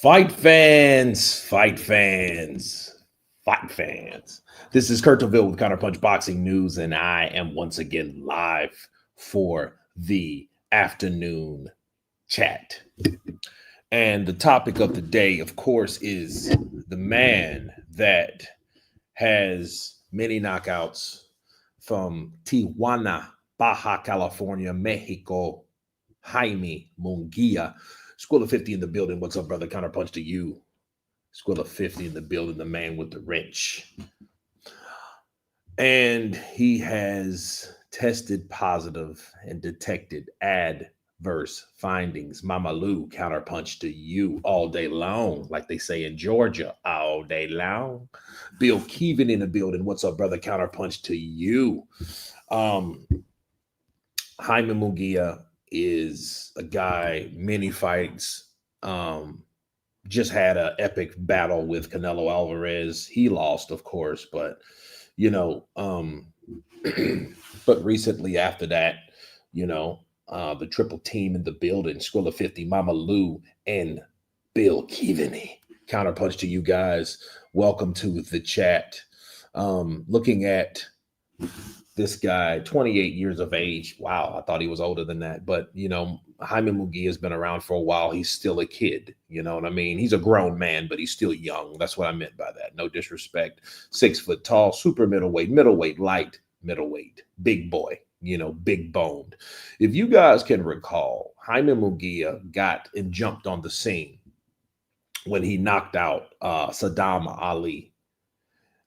Fight fans, fight fans, fight fans. This is Kurt DeVille with Counterpunch Boxing News, and I am once again live for the afternoon chat. And the topic of the day, of course, is the man that has many knockouts from Tijuana, Baja California, Mexico, Jaime Munguia. School of 50 in the building. What's up, brother? Counterpunch to you. School of 50 in the building, the man with the wrench. And he has tested positive and detected adverse findings. Mama Lou, counterpunch to you all day long, like they say in Georgia, all day long. Bill Keevan in the building. What's up, brother? Counterpunch to you. Jaime Munguia is a guy, many fights, just had an epic battle with Canelo Alvarez. He lost, of course, but but recently after that, the triple team in the building, School of 50, Mama Lou and Bill Keevaney. Counterpunch to you guys. Welcome to the chat. Looking at this guy, 28 years of age. Wow, I thought he was older than that. But, Jaime Munguia has been around for a while. He's still a kid. You know what I mean? He's a grown man, but he's still young. That's what I meant by that. No disrespect. 6 foot tall, super middleweight, light middleweight, big boy, big boned. If you guys can recall, Jaime Munguia got and jumped on the scene when he knocked out Saddam Ali.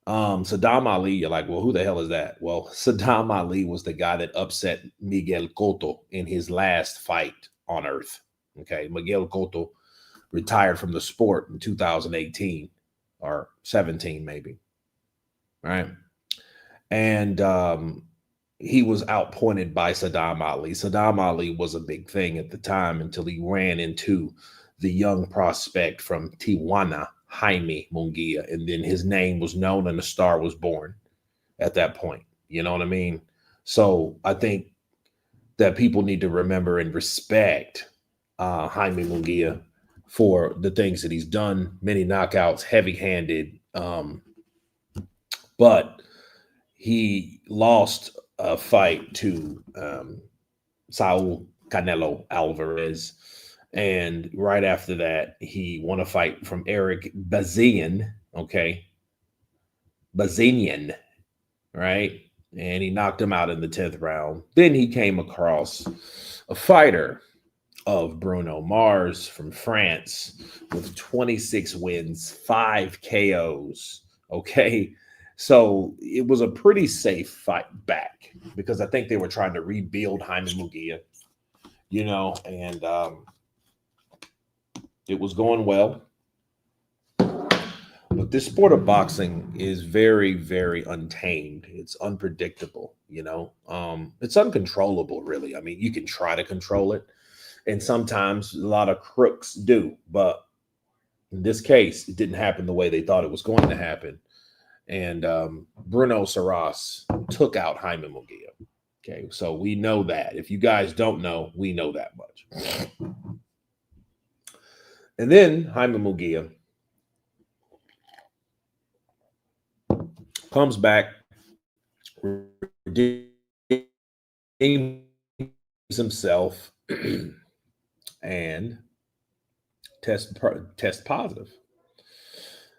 Saddam Ali, you're like, well, who the hell is that? Well, Saddam Ali was the guy that upset Miguel Cotto in his last fight on earth. Okay. Miguel Cotto retired from the sport in 2018 or 17, maybe. Right. And he was outpointed by Saddam Ali. Saddam Ali was a big thing at the time until he ran into the young prospect from Tijuana, Jaime Munguia, and then his name was known and a star was born at that point. You know what I mean? So I think that people need to remember and respect Jaime Munguia for the things that he's done, many knockouts, heavy-handed, but he lost a fight to Saul Canelo Alvarez. And right after that, he won a fight from Eric Bazinian, okay? Bazinian, right? And he knocked him out in the 10th round. Then he came across a fighter of Bruno Mars from France with 26 wins, 5 KOs, okay? So it was a pretty safe fight back because I think they were trying to rebuild Jaime Munguia, and it was going well. But this sport of boxing is very, very untamed. It's unpredictable, it's uncontrollable, really. I mean, you can try to control it, and sometimes a lot of crooks do. But in this case, it didn't happen the way they thought it was going to happen. And Bruno Saras took out Jaime Munguia. Okay, so we know that. If you guys don't know, we know that much. And then Jaime Munguia comes back, redeems himself, and test positive.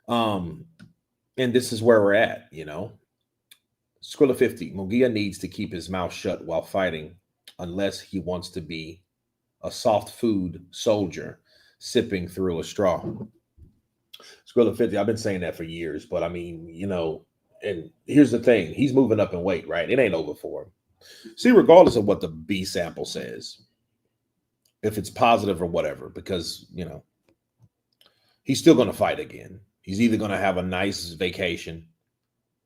And this is where we're at, School of 50. Munguia needs to keep his mouth shut while fighting unless he wants to be a soft food soldier sipping through a straw. School of 50, I've been saying that for years, but I mean, and here's the thing. He's moving up in weight, right? It ain't over for him. See, regardless of what the B sample says, if it's positive or whatever, because, he's still going to fight again. He's either going to have a nice vacation,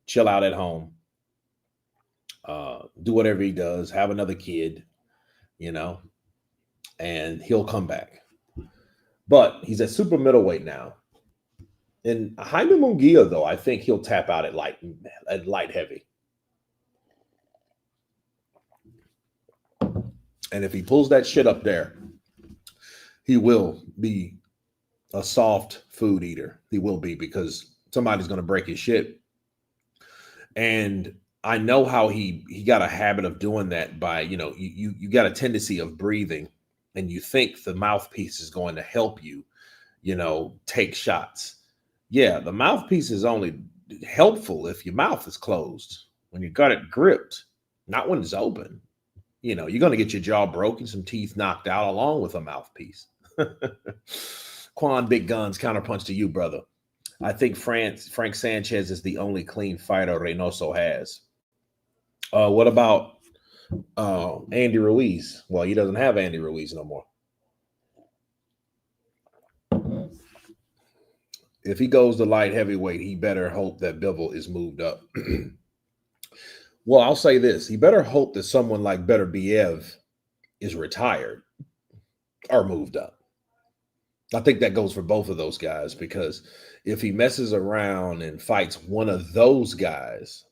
chill out at home, do whatever he does, have another kid, and he'll come back. But he's at super middleweight now. And Jaime Munguia, though, I think he'll tap out at light heavy. And if he pulls that shit up there, he will be a soft food eater. He will be because somebody's going to break his shit. And I know how he got a habit of doing that by, you got a tendency of breathing and you think the mouthpiece is going to help you, take shots. Yeah, the mouthpiece is only helpful if your mouth is closed, when you got it gripped, not when it's open. You're going to get your jaw broken, some teeth knocked out along with a mouthpiece. Quan Big Guns, counterpunch to you, brother. I think Frank Sanchez is the only clean fighter Reynoso has. What about Andy Ruiz? Well, he doesn't have Andy Ruiz no more. If he goes to light heavyweight, he better hope that Bivol is moved up. Well, I'll say this. He better hope that someone like Beterbiev is retired or moved up. I think that goes for both of those guys, because if he messes around and fights one of those guys,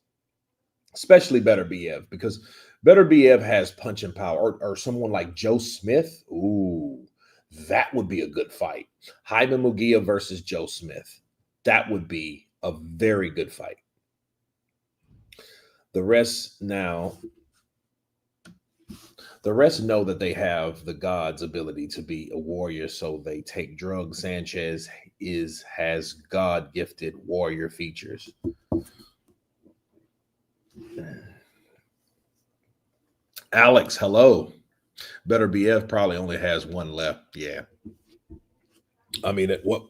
especially Beterbiev, because Beterbiev has punching power, or someone like Joe Smith, ooh, that would be a good fight. Jaime Munguia versus Joe Smith. That would be a very good fight. The rest know that they have the God's ability to be a warrior, so they take drugs. Sanchez has God-gifted warrior features. Alex, hello. Beterbiev probably only has one left. Yeah. I mean, at what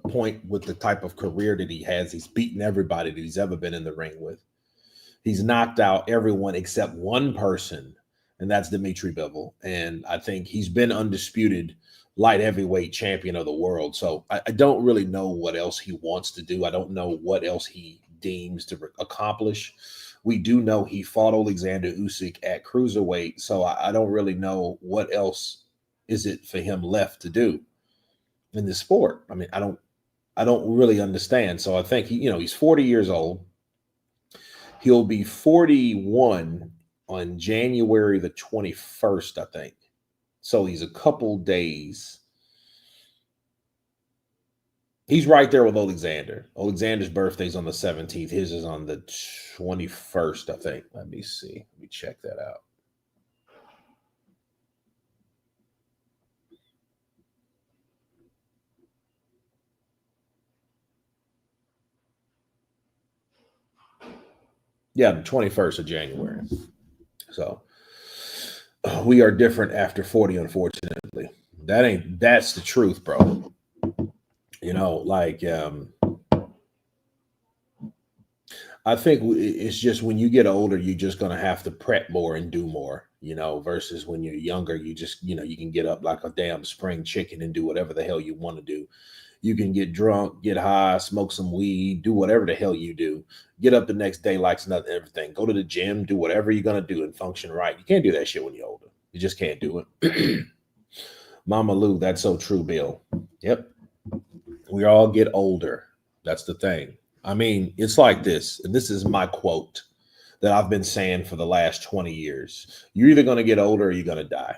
point with the type of career that he has, he's beaten everybody that he's ever been in the ring with. He's knocked out everyone except one person, and that's Dimitri Bivol. And I think he's been undisputed light heavyweight champion of the world. So I don't really know what else he wants to do. I don't know what else he deems to accomplish. We do know he fought Alexander Usyk at cruiserweight, so I don't really know what else is it for him left to do in this sport. I mean, I don't really understand. So I think he's 40 years old. He'll be 41 on January the 21st, I think. So he's a couple days. He's right there with Alexander. Alexander's birthday's on the 17th. His is on the 21st, I think. Let me see. Let me check that out. Yeah, the 21st of January. So we are different after 40, unfortunately. That's the truth, bro. I think it's just when you get older, you're just going to have to prep more and do more, versus when you're younger, you just, you can get up like a damn spring chicken and do whatever the hell you want to do. You can get drunk, get high, smoke some weed, do whatever the hell you do. Get up the next day like it's nothing, everything. Go to the gym, do whatever you're going to do and function right. You can't do that shit when you're older. You just can't do it. Mama Lou, that's so true, Bill. Yep. We all get older. That's the thing. I mean, it's like this, and this is my quote that I've been saying for the last 20 years. You're either going to get older or you're going to die.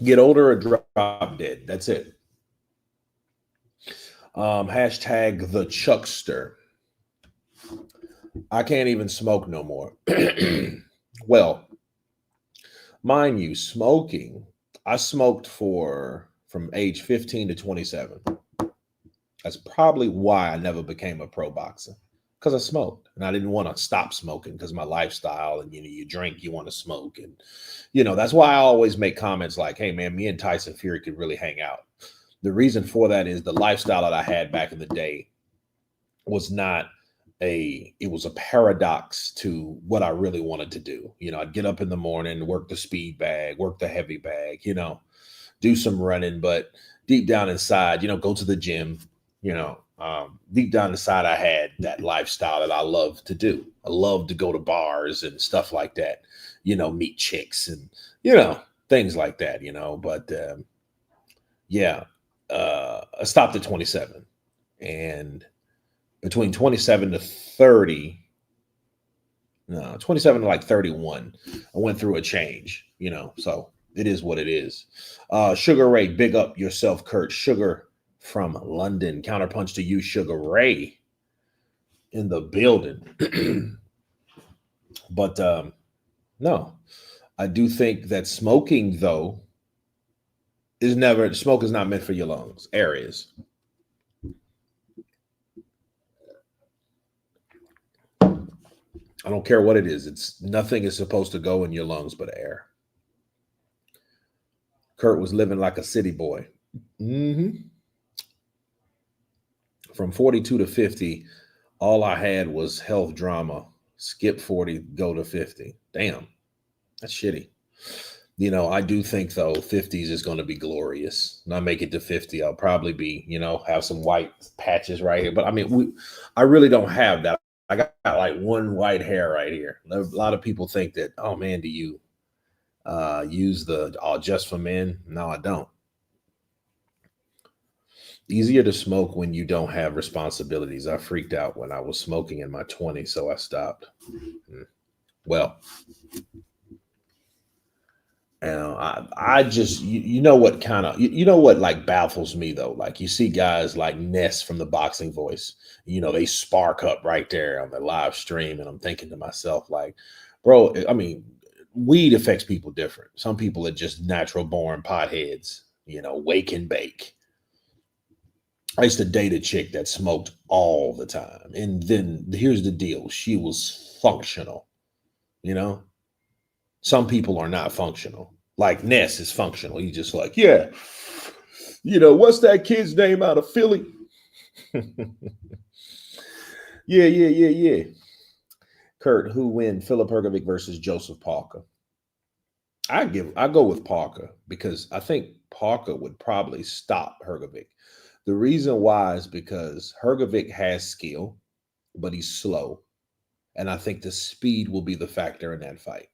Get older or drop dead. That's it. Hashtag the Chuckster. I can't even smoke no more. Well, mind you, smoking, I smoked from age 15 to 27. That's probably why I never became a pro boxer, because I smoked and I didn't want to stop smoking because my lifestyle, and you drink, you want to smoke, and that's why I always make comments like, hey man, me and Tyson Fury could really hang out. The reason for that is the lifestyle that I had back in the day was it was a paradox to what I really wanted to do. I'd get up in the morning, work the speed bag, work the heavy bag, do some running, but deep down inside, go to the gym, deep down inside, I had that lifestyle that I love to do. I love to go to bars and stuff like that, meet chicks and, things like that, but I stopped at 27, and between 27 to 30, no, 27 to like 31, I went through a change, so It is what it is. Sugar Ray, big up yourself, Kurt. Sugar from London. Counterpunch to you, Sugar Ray, in the building. But no, I do think that smoking, though, is never, smoke is not meant for your lungs. Air is. I don't care what it is. It's nothing is supposed to go in your lungs but air. Kurt was living like a city boy. Hmm. From 42 to 50, all I had was health drama. Skip 40, go to 50. Damn, that's shitty. I do think though 50s is going to be glorious. When I make it to 50, I'll probably be, have some white patches right here. But I mean, I really don't have that. I got like one white hair right here. A lot of people think that, oh man, do you use the just for men? No, I don't. Easier to smoke when you don't have responsibilities. I freaked out when I was smoking in my 20s, so I stopped. Well, I just you know what kind of you know what like baffles me though. Like you see guys like Ness from the Boxing Voice. They spark up right there on the live stream, and I'm thinking to myself like, bro, I mean, weed affects people different. Some people are just natural born potheads. Wake and bake. I used to date a chick that smoked all the time. And then here's the deal, she was functional. You know, some people are not functional. Like Ness is functional. He's just like, yeah, what's that kid's name out of Philly? Yeah, yeah, yeah, yeah. Kurt, who win Philip Hergovic versus Joseph Parker? I go with Parker because I think Parker would probably stop Hergovic. The reason why is because Hergovic has skill, but he's slow. And I think the speed will be the factor in that fight.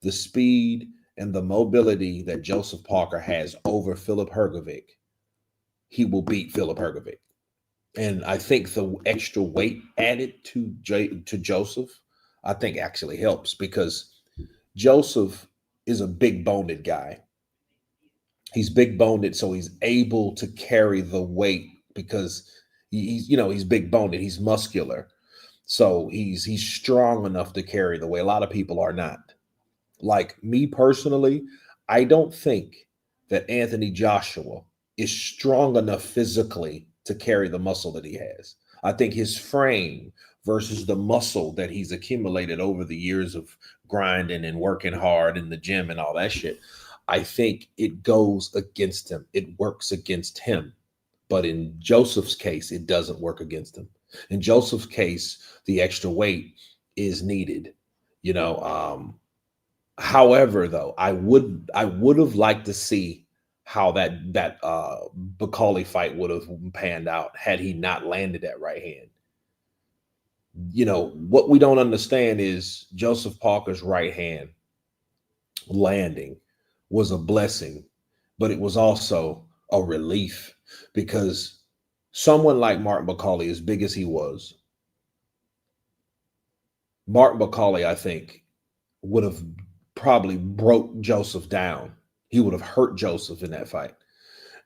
The speed and the mobility that Joseph Parker has over Philip Hergovic, he will beat Philip Hergovic. And I think the extra weight added to Joseph, I think actually helps because Joseph is a big boned guy. He's big boned, so he's able to carry the weight because he's big boned, he's muscular. So he's strong enough to carry the weight. A lot of people are not. Like me personally, I don't think that Anthony Joshua is strong enough physically to carry the muscle that he has. I think his frame versus the muscle that he's accumulated over the years of grinding and working hard in the gym and all that shit, I think it goes against him. It works against him. But in Joseph's case, it doesn't work against him. In Joseph's case, the extra weight is needed. You know, However, though, I would have liked to see how that Bacali fight would have panned out had he not landed that right hand. What we don't understand is Joseph Parker's right hand landing was a blessing, but it was also a relief because someone like Martin Bacali, as big as he was, Martin Bacali, I think, would have probably broke Joseph down. He would have hurt Joseph in that fight.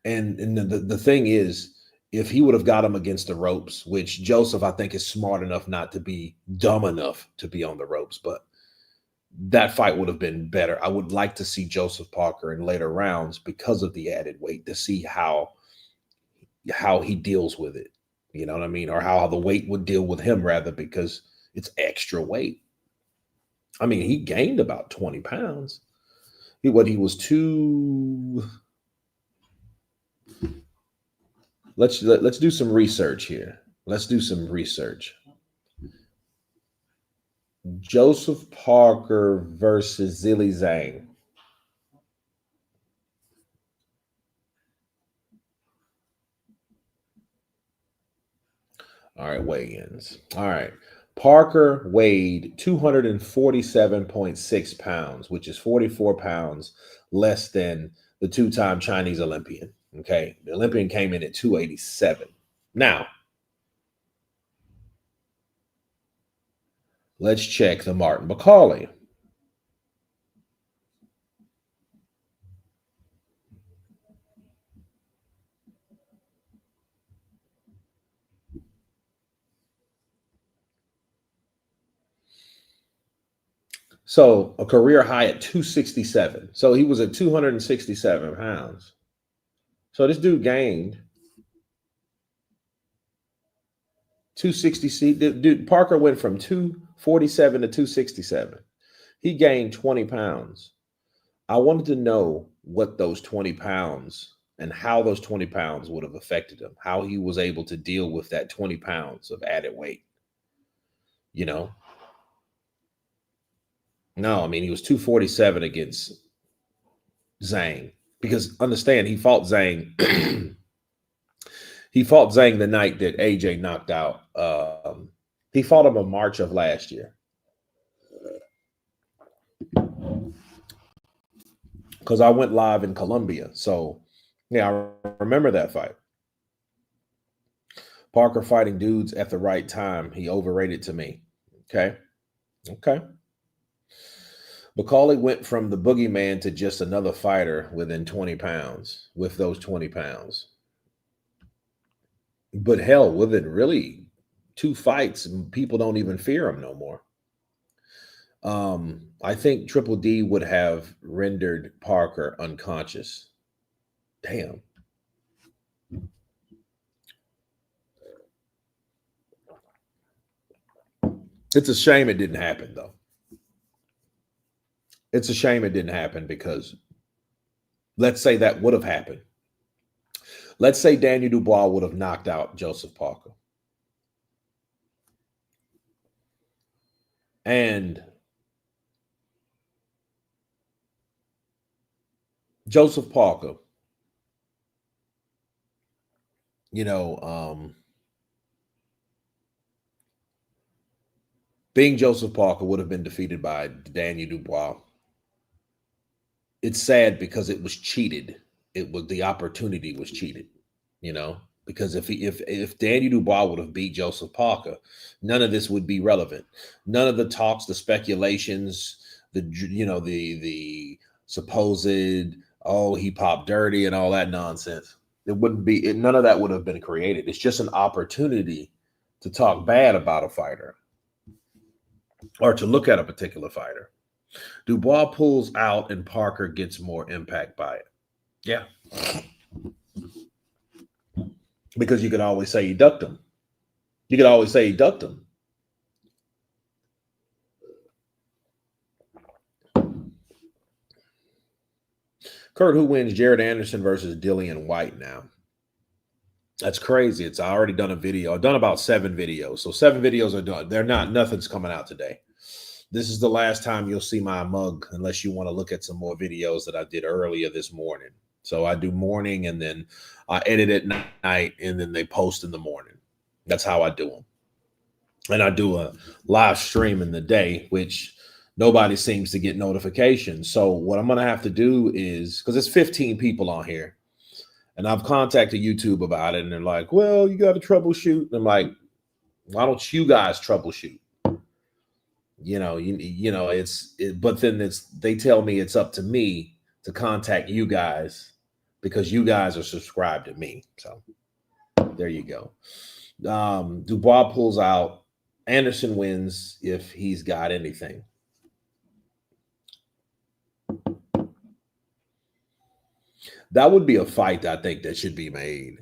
And the thing is, if he would have got him against the ropes, which Joseph, I think, is smart enough not to be dumb enough to be on the ropes, but that fight would have been better. I would like to see Joseph Parker in later rounds because of the added weight to see how he deals with it. You know what I mean? Or how the weight would deal with him rather because it's extra weight. I mean, he gained about 20 pounds. He was two. Let's do some research here. Let's do some research. Joseph Parker versus Zilly Zhang. All right, weigh-ins. All right. Parker weighed 247.6 pounds, which is 44 pounds less than the two-time Chinese Olympian. Okay. The Olympian came in at 287. Now, let's check the Martin Bacali. So a career high at 267. So he was at 267 pounds. So this dude gained 260. Dude, Parker went from 247 to 267. He gained 20 pounds. I wanted to know what those 20 pounds and how those 20 pounds would have affected him, how he was able to deal with that 20 pounds of added weight. You know, no, I mean, he was 247 against Zhang because understand he fought Zhang. He fought Zhang the night that AJ knocked out. He fought him in March of last year because I went live in Colombia. So, yeah, I remember that fight. Parker fighting dudes at the right time. He overrated to me. Okay. Okay. McCauley went from the boogeyman to just another fighter within 20 pounds with those 20 pounds. But hell, within really 2 fights, people don't even fear him no more. I think Triple D would have rendered Parker unconscious. Damn. It's a shame it didn't happen, though. It's a shame it didn't happen because let's say that would have happened. Let's say Daniel Dubois would have knocked out Joseph Parker. And Joseph Parker, being Joseph Parker would have been defeated by Daniel Dubois. It's sad because it was cheated. It was the opportunity was cheated, because if Daniel Dubois would have beat Joseph Parker, none of this would be relevant. None of the talks, the speculations, the supposed he popped dirty and all that nonsense. It wouldn't be. None of that would have been created. It's just an opportunity to talk bad about a fighter or to look at a particular fighter. Dubois pulls out and Parker gets more impact by it. Yeah. Because you could always say he ducked him. You could always say he ducked him. Kurt, who wins Jared Anderson versus Dillian White now? That's crazy. I already done a video. I've done about 7 videos. So 7 videos are done. Nothing's coming out today. This is the last time you'll see my mug unless you want to look at some more videos that I did earlier this morning. So I do morning and then I edit at night and then they post in the morning. That's how I do them. And I do a live stream in the day, which nobody seems to get notifications. So what I'm going to have to do is, because it's 15 people on here, and I've contacted YouTube about it, and they're like, well, you got to troubleshoot. And I'm like, why don't you guys troubleshoot? But then they tell me it's up to me to contact you guys because you guys are subscribed to me. So there you go. Dubois pulls out. Anderson wins if he's got anything. That would be a fight I think that should be made.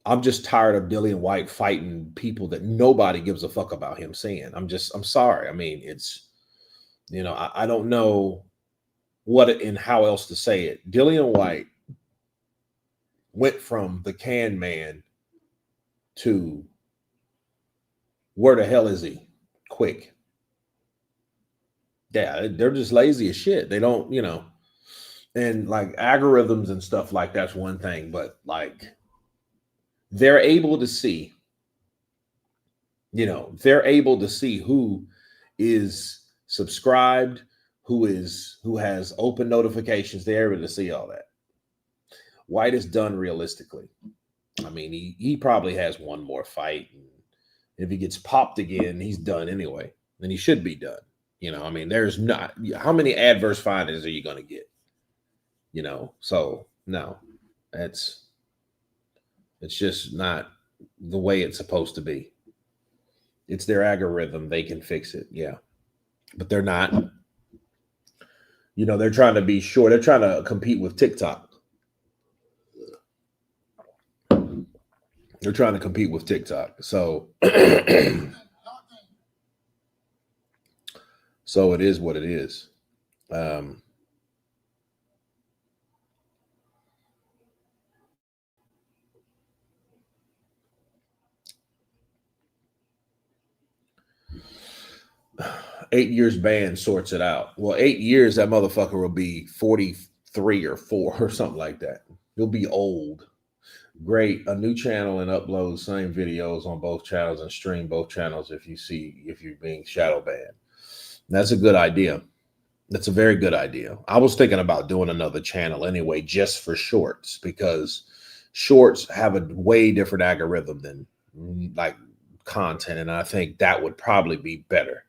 I'm just tired of Dillian White fighting people that nobody gives a fuck about him seeing. I'm sorry. I mean, it's, I don't know what and how else to say it. Dillian White went from the can man to where the hell is he? Quick. Yeah, they're just lazy as shit. They don't, and like algorithms and stuff like that's one thing, but like they're able to see, who is subscribed, who has open notifications. They're able to see all that. White is done realistically. I mean, he probably has one more fight. And if he gets popped again, he's done anyway. And he should be done. I mean, there's not, how many adverse findings are you going to get? So no, it's just not the way it's supposed to be. It's their algorithm. They can fix it. Yeah. but they're not. They're trying to be short. They're trying to compete with TikTok. They're trying to compete with TikTok. So, so it is what it is. Um, 8 years ban sorts it out. Well, 8 years, that motherfucker will be 43 or 4 or something like that. He'll be old. Great. A new channel and upload same videos on both channels and stream both channels if you're being shadow banned. That's a good idea. That's a very good idea. I was thinking about doing another channel anyway, just for shorts, because shorts have a way different algorithm than like content. And I think that would probably be better.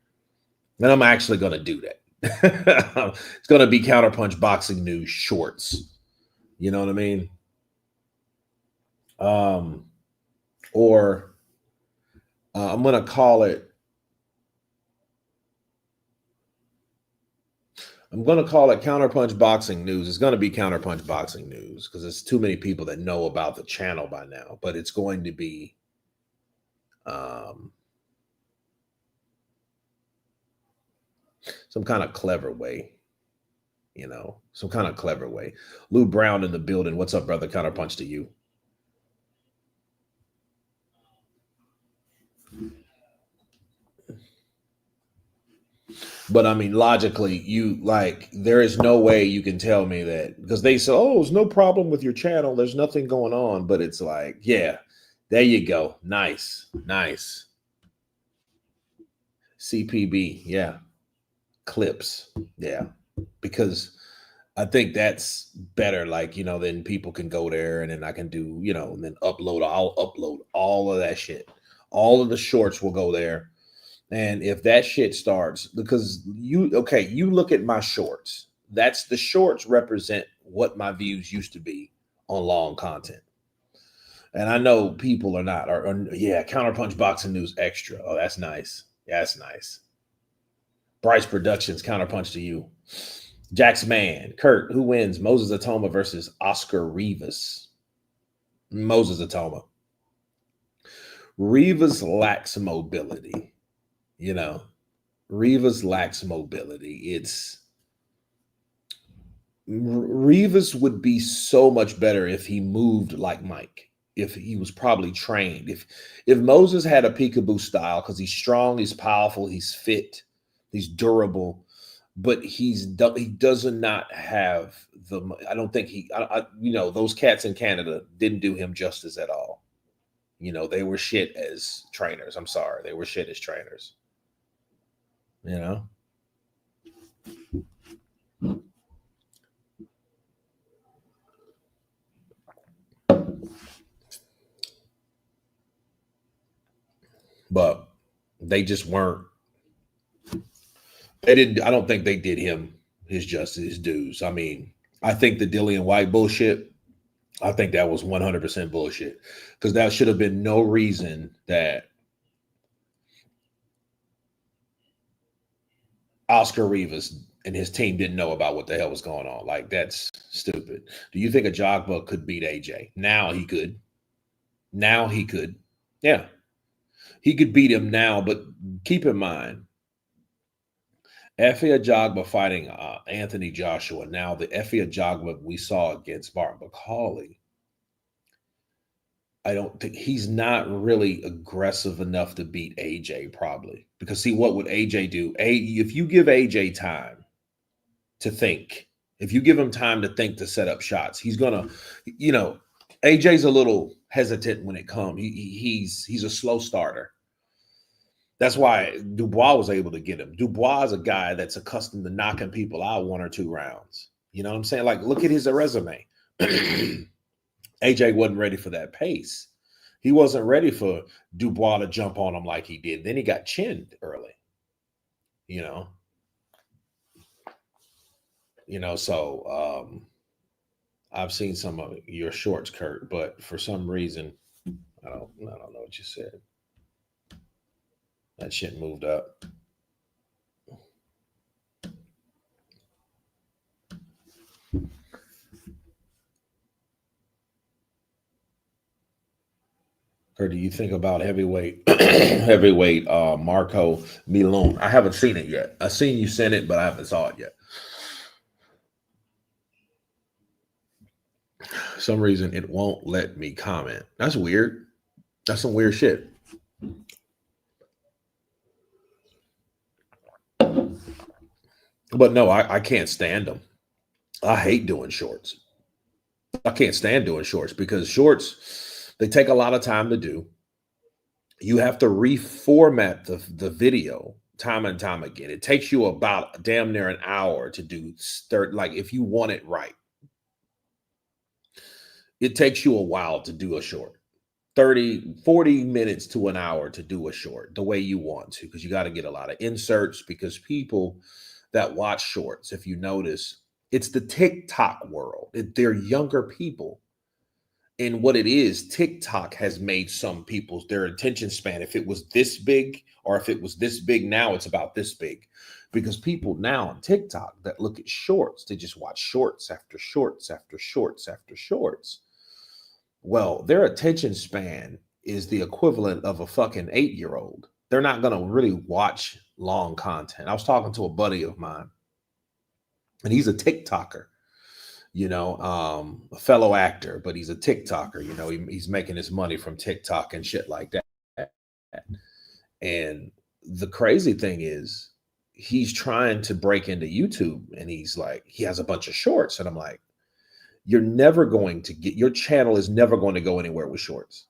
And I'm actually going to do that. It's going to be Counterpunch Boxing News Shorts. You know what I mean? Um, or I'm going to call it. I'm going to call it Counterpunch Boxing News. It's going to be Counterpunch Boxing News because there's too many people that know about the channel by now. But it's going to be um, some kind of clever way. Some kind of clever way. Lou Brown in the building. What's up, brother? Counterpunch to you. But I mean, logically, there is no way you can tell me that because they say, oh, there's no problem with your channel. There's nothing going on. But it's like, yeah, there you go. Nice. Nice. CPB. Yeah. Clips. Yeah. Because I think that's better. Then people can go there and then I can do, and then I'll upload all of that shit. All of the shorts will go there. And if that shit starts, because you look at my shorts. The shorts represent what my views used to be on long content. And I know people are not, yeah, Counterpunch Boxing News Extra. Oh, that's nice. That's nice. Bryce Productions, Counterpunch to you. Jax Man, Kurt, who wins? Moses Atoma versus Oscar Rivas. Moses Atoma. Rivas lacks mobility. Rivas lacks mobility. Rivas would be so much better if he moved like Mike. If he was probably trained. If Moses had a peekaboo style, because he's strong, he's powerful, he's fit, he's durable, but he does not have the. I don't think those cats in Canada didn't do him justice at all. They were shit as trainers. I'm sorry, they were shit as trainers. You know. But they just weren't. They didn't. I don't think they did him his justice, his dues. I mean, I think the Dillian White bullshit. I think that was 100% bullshit because that should have been no reason that Oscar Rivas and his team didn't know about what the hell was going on. Like that's stupid. Do you think a Jogba could beat AJ? Now he could. Now he could. Yeah, he could beat him now. But keep in mind, Effie Ajagba fighting Anthony Joshua. Now, the Effie Ajagba we saw against Martin McCauley, I don't think he's not really aggressive enough to beat AJ, probably. Because, see, what would AJ do? If you give AJ time to think, if you give him time to think to set up shots, he's going to, AJ's a little hesitant when it comes. He's a slow starter. That's why Dubois was able to get him. Dubois is a guy that's accustomed to knocking people out 1 or 2 rounds. You know what I'm saying? Like, look at his resume. AJ wasn't ready for that pace. He wasn't ready for Dubois to jump on him like he did. Then he got chinned early. You know. So I've seen some of your shorts, Kurt, but for some reason, I don't know what you said. That shit moved up. Or do you think about heavyweight heavyweight Marco Milon? I haven't seen it yet. I seen you send it, but I haven't saw it yet. For some reason it won't let me comment. That's weird. That's some weird shit. But no, I can't stand them. I hate doing shorts. I can't stand doing shorts because shorts, they take a lot of time to do. You have to reformat the video time and time again. It takes you about damn near an hour to do start, like if you want it right. It takes you a while to do a short. 30, 40 minutes to an hour to do a short the way you want to, because you got to get a lot of inserts, because people that watch shorts, if you notice, it's the TikTok world. They're younger people. And what it is, TikTok has made some people's their attention span. If it was this big, or if it was this big now, it's about this big. Because people now on TikTok that look at shorts, they just watch shorts after shorts after shorts after shorts. Well, their attention span is the equivalent of a fucking 8-year-old. They're not going to really watch long content. I was talking to a buddy of mine, and he's a TikToker, a fellow actor, but he's a TikToker. He's making his money from TikTok and shit like that. And the crazy thing is, he's trying to break into YouTube, and he's like, he has a bunch of shorts. And I'm like, you're never going to get, your channel is never going to go anywhere with shorts.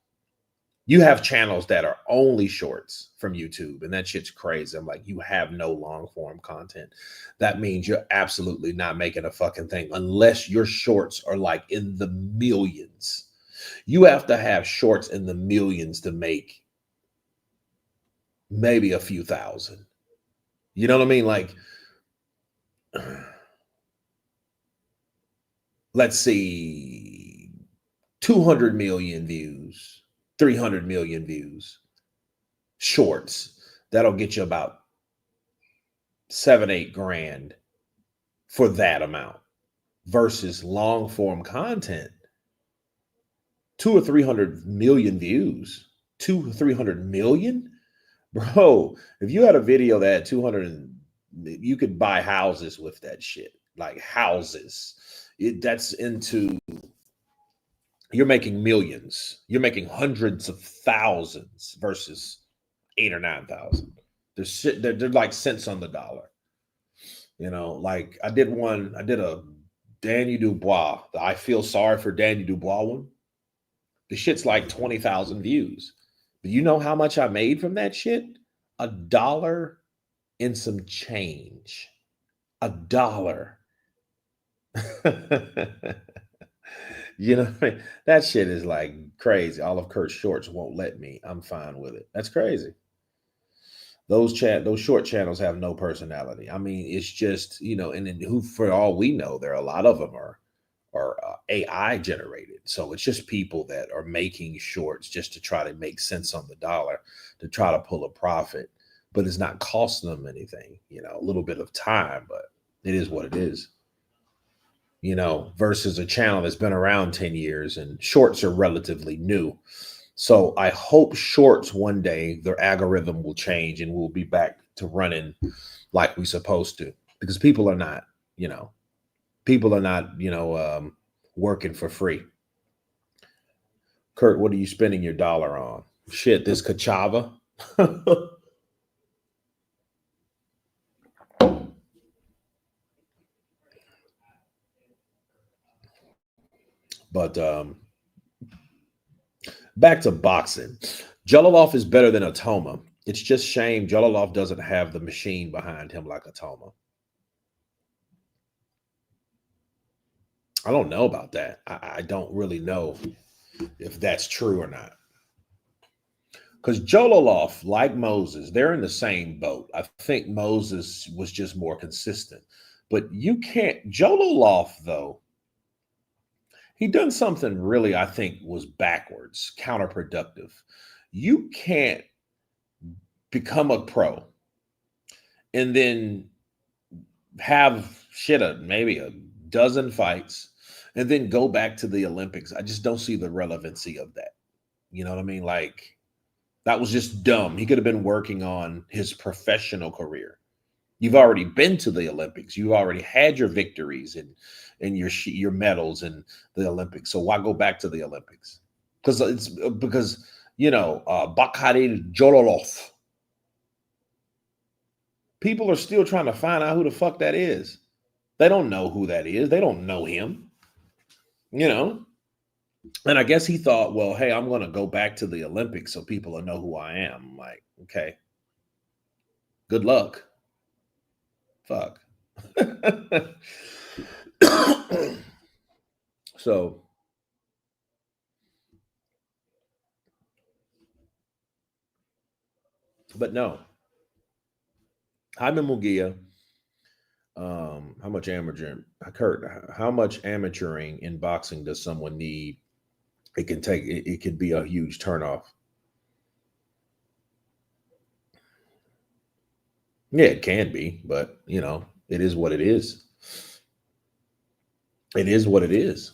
You have channels that are only shorts from YouTube, and that shit's crazy. I'm like, you have no long form content. That means you're absolutely not making a fucking thing unless your shorts are like in the millions. You have to have shorts in the millions to make maybe a few thousand. You know what I mean? Like, let's see, 200 million views, 300 million views, shorts. That'll get you about 7-8 grand for that amount, versus long form content, 200 or 300 million views, 200 or 300 million. Bro, if you had a video that had 200, you could buy houses with that shit, like houses. That's into, you're making millions. You're making hundreds of thousands versus 8 or 9,000. They're like cents on the dollar. Like I did a Daniel Dubois, the I Feel Sorry for Daniel Dubois one. The shit's like 20,000 views. But you know how much I made from that shit? $1 and some change. $1. That shit is like crazy. All of Kurt's shorts won't let me. I'm fine with it. That's crazy. Those short channels have no personality. I mean, it's just, and then who, for all we know, there are a lot of them are AI generated. So it's just people that are making shorts just to try to make sense on the dollar, to try to pull a profit, but it's not costing them anything, a little bit of time, but it is what it is, versus a channel that's been around 10 years, and shorts are relatively new. So I hope shorts one day, their algorithm will change and we'll be back to running like we're supposed to, because people are not, working for free. Kurt, what are you spending your dollar on? Shit, this Kachava. But back to boxing. Jolliffe is better than Atoma. It's just shame Jolliffe doesn't have the machine behind him like Atoma. I don't know about that. I don't really know if that's true or not. Because Jolliffe, like Moses, they're in the same boat. I think Moses was just more consistent. But you can't, Jolliffe, though, he done something really, I think, was backwards, counterproductive. You can't become a pro and then have maybe $1 dozen fights, and then go back to the Olympics. I just don't see the relevancy of that. You know what I mean? Like, that was just dumb. He could have been working on his professional career. You've already been to the Olympics. You've already had your victories and your medals in the Olympics. So why go back to the Olympics? Because Bakari Jololov. People are still trying to find out who the fuck that is. They don't know who that is. They don't know him. You know. And I guess he thought, well, hey, I'm going to go back to the Olympics so people will know who I am. I'm like, okay, good luck. Fuck. So, but no, Jaime Munguia. How much amateur, Kurt? How much amateuring in boxing does someone need? It can be a huge turnoff. Yeah, it can be, but it is what it is. It is what it is.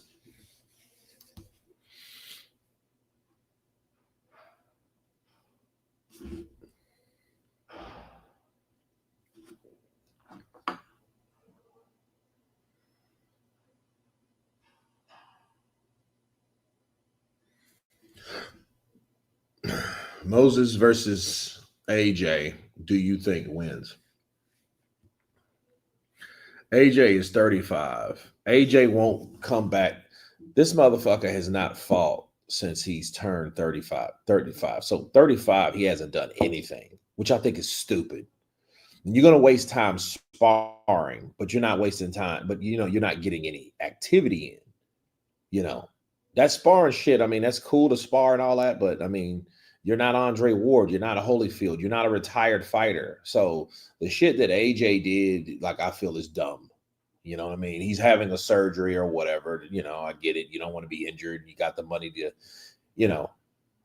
Moses versus AJ. Do you think wins? AJ is 35. AJ won't come back. This motherfucker has not fought since he's turned 35. 35. So 35, he hasn't done anything, which I think is stupid. You're going to waste time sparring, but you're not wasting time. But you're not getting any activity in. That sparring shit. I mean, that's cool to spar and all that, but I mean, you're not Andre Ward. You're not a Holyfield. You're not a retired fighter. So the shit that AJ did, like, I feel is dumb. You know what I mean? He's having a surgery or whatever. I get it. You don't want to be injured. You got the money to,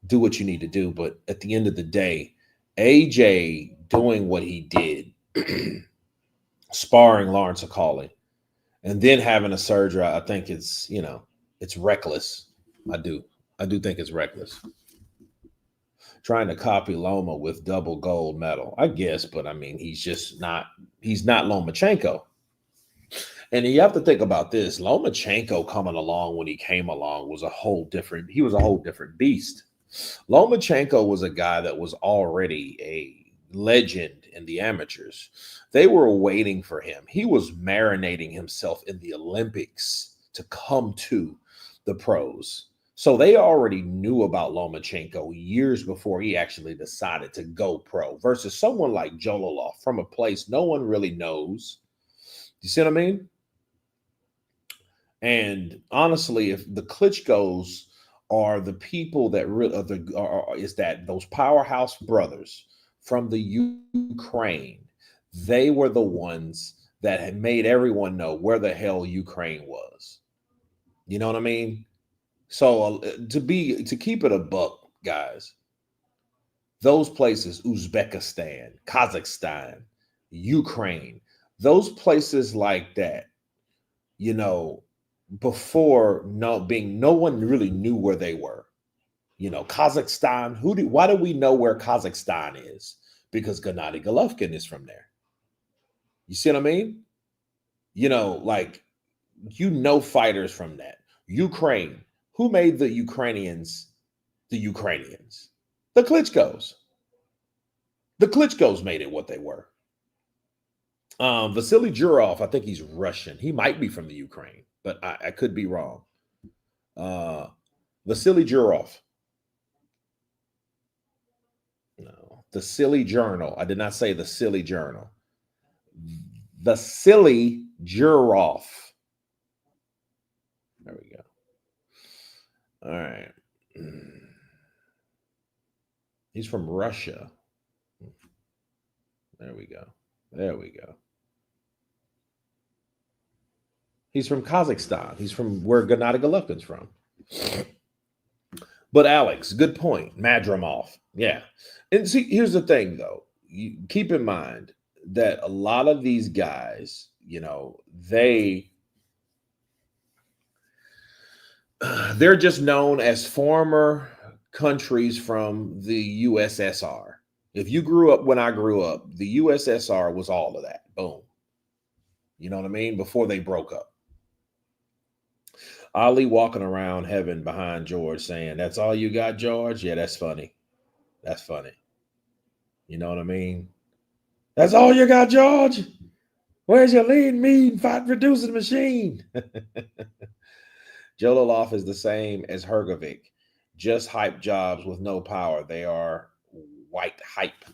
do what you need to do. But at the end of the day, AJ doing what he did, sparring Lawrence Akali, and then having a surgery, I think it's reckless. I do think it's reckless. Trying to copy Loma with double gold medal, I guess, but I mean, he's not Lomachenko. And you have to think about this. Lomachenko coming along when he came along was a whole different beast. Lomachenko was a guy that was already a legend in the amateurs. They were waiting for him. He was marinating himself in the Olympics to come to the pros. So they already knew about Lomachenko years before he actually decided to go pro versus someone like Jololov from a place no one really knows. You see what I mean? And honestly, if the Klitschko's are the people that is that those powerhouse brothers from the Ukraine, they were the ones that had made everyone know where the hell Ukraine was. You know what I mean? So to keep it a buck, guys, those places, Uzbekistan, Kazakhstan, Ukraine, those places like that, before no one really knew where they were. Kazakhstan, why do we know where Kazakhstan is? Because Gennady Golovkin is from there. You see what I mean? Fighters from that. Ukraine. Who made the Ukrainians the Ukrainians? The Klitschko's. The Klitschko's made it what they were. Vasily Jurov, I think he's Russian. He might be from the Ukraine, but I could be wrong. Vasily Jurov. No, the Silly Journal. I did not say the Silly Journal. The Silly Jurov. There we go. All right. He's from Russia. There we go. There we go. He's from Kazakhstan. He's from where Gennady Golovkin's from. But Alex, good point. Madrimov. Yeah. And see, here's the thing, though. You keep in mind that a lot of these guys, they They're just known as former countries from the USSR. If you grew up when I grew up, the USSR was all of that. Boom. You know what I mean? Before they broke up. Ali walking around heaven behind George saying, "That's all you got, George?" Yeah, that's funny. That's funny. You know what I mean? That's all you got, George? Where's your lean, mean, fat reducing machine? Jololoff is the same as Hergovic, just hype jobs with no power. They are white hype.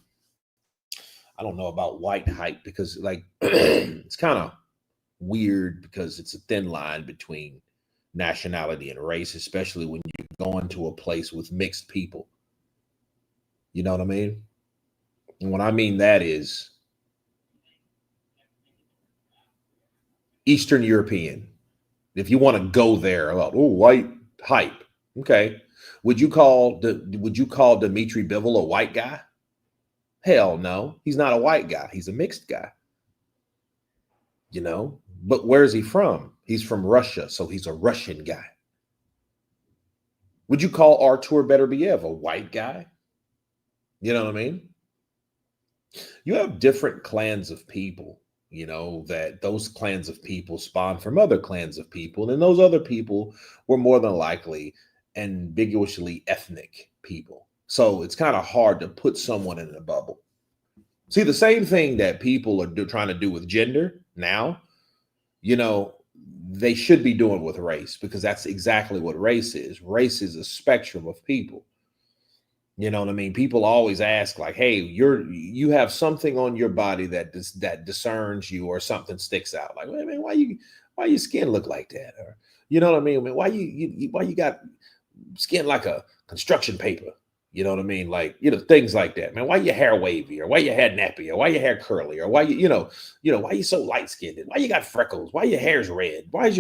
I don't know about white hype because, like, it's kind of weird because it's a thin line between nationality and race, especially when you're going to a place with mixed people. You know what I mean? And what I mean that is Eastern European. If you want to go there, about white hype, okay. Would you call Dmitry Bivol a white guy? Hell no, he's not a white guy. He's a mixed guy. You know, but where's he from? He's from Russia, so he's a Russian guy. Would you call Artur Beterbiev a white guy? You know what I mean? You have different clans of people, you know, that those clans of people spawn from other clans of people. And those other people were more than likely ambiguously ethnic people. So it's kind of hard to put someone in a bubble. See, the same thing that people are trying to do with gender now, you know, they should be doing with race because that's exactly what race is. Race is a spectrum of people. You know what I mean? People always ask, like, "Hey, you have something on your body that discerns you, or something sticks out." Like, "Wait, man, why your skin look like that?" Or, you know what I mean? I mean, why you got skin like a construction paper? You know what I mean? Like, things like that, man. Why your hair wavy, or why your hair nappy, or why your hair curly, or why why you so light skinned, why you got freckles, why your hair's red, why is